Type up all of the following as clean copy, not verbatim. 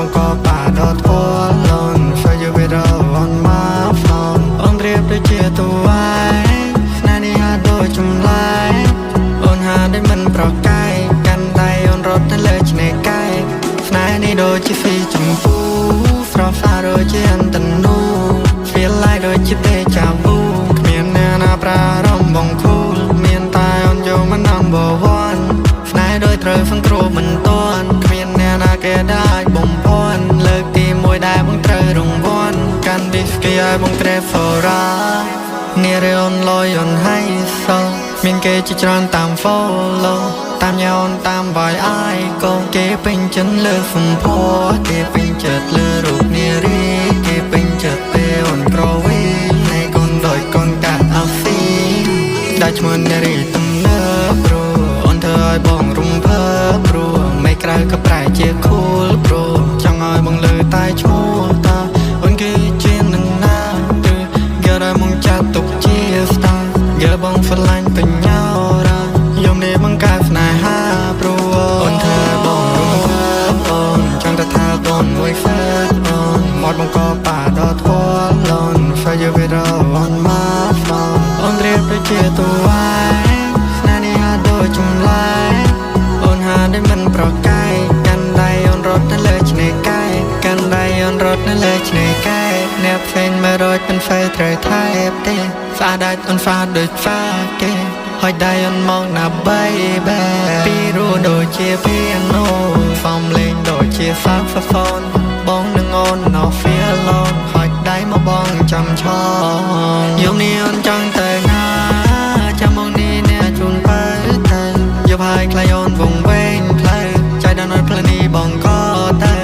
បង្កបាដល់ធួលនស្វ័យវិរអនមកហ្វនអូនរៀបដូចជាតួឯងស្នេហ៍នេះហាដូចចម្លែកអូនហាដែលមិនប្រកែកកាន់ដៃអូនរត់ទៅលើឆ្នេរកែកស្នេហ៍នេះដូចជាស៊ីចំពូស្រស់ស្អាតដូចជាអន្តនូ feel like ដូចជាទេចាវូគ្មានអ្នកណាប្រារម្ភបងគូលមានតែអូនយកមិន number one ស្នេហ៍ដូចត្រូវសង្គ្រោះមិនទាន់គ្មានអ្នកណាគេដែលអាចបំភាន់លើកទី1ដែលបងត្រូវរង្វាន់កាន់ពីស្គីឲ្យបងត្រេ fora នារីអូនលយអូនហៃសោមានគេជាច្រើនតាម follow តាមញ៉ាអូនតាមបាយអាយក៏គេពេញចិត្តលើសម្ផស្សគេពេញចិត្តលើរូបនារីគេពេញចិត្តពេលអូនក្រវីហើយកូនដូចកូនកាត់អាហ្វីដែលឈ្មោះនារីទំនើបព្រោះអូនធ្វើឲ្យបងរំភើបព្រោះមិនក្រៅក៏ប្រែជា cool ព្រោះចង់ឲ្យបងលើតែឈ្មោះតាអូនគឺជានឹងណាឬយកឲ្យមកចាត់ទុកជា star យកបងស្រឡាញ់បញ្ញារាយំនេះបង្កើតស្នេហាព្រោះអូនធ្វើបងរំភើបអូនចង់ទៅថាអូនមួយហ្វឺតអូនមកបង្កបាដល់ធួលនស្វ័យវិរអូនមកហ្វនអូនរៀបដូចជាតួឯងស្នេហ៍នេះហាដូចចម្លែកអូនហាដែលមិនប្រកែកកាន់ដៃអូនរត់ទៅលើឆ្នេរកែកកាន់ដៃអូនរត់ទៅលើឆ្នេរកែកអ្នកផ្សេងមករត់មិនហ្វេត្រូវថែបទេស្អាតដែរអូនស្អាតដូចស្វាគេហើយដៃអូនមកណា baby ពីរੂដូចជា piano សំលេងដូចជា saxophone បងនឹងអូន no feel alone ហើយដៃមកបងចាំឆោយំនេះអូនចង់ទៅណាចាំមកនេះអ្នកជូនបើទៅយកហើយខ្លាយអូនវងវែងផ្លូវចៃដល់នៅផ្លូវនេះបងក៏ទៅ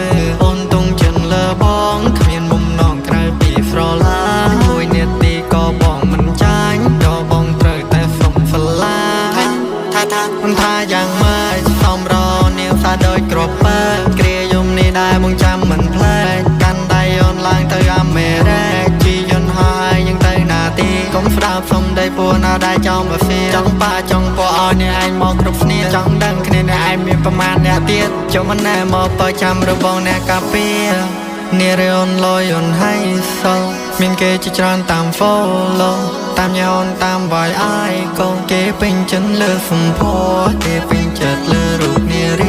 អូនទុំចិនលើបងគ្មានមុំនងក្រៅពីស្រឡាញ់មួយនាទីក៏បងមិនចាញ់ដល់បងត្រូវតែសុំស្រឡាញ់ថាមិនថាយ៉ាងម៉េចសំរនាងសាដូចក្របបើគ្រាយំនេះដែរបងចាំមិនផ្លែកកាន់ដៃអូនឡើងទៅអាមេរ៉េកជីយន្តហើយยังទៅណាទីកុំស្ដាប់សំដីពួរណាដែរចង់មកហ្វៀចង់ប៉ាចង់ពួរឲ្យអ្នកឯងមកគ្រប់គ្នាចង់ដឹងគ្នាអ្នកឯងមានប្រមាណអ្នកទៀតចុះមិនណែមកបើចាំរបងអ្នកកាពីនារីអូនលយអូនហៃសោមានគេជាច្រើនតាម follow តាមញ៉ាអូនតាមបាយអាយក៏គេពេញចិត្តលើសម្ផស្សគេពេញចិត្តលើរូបនារី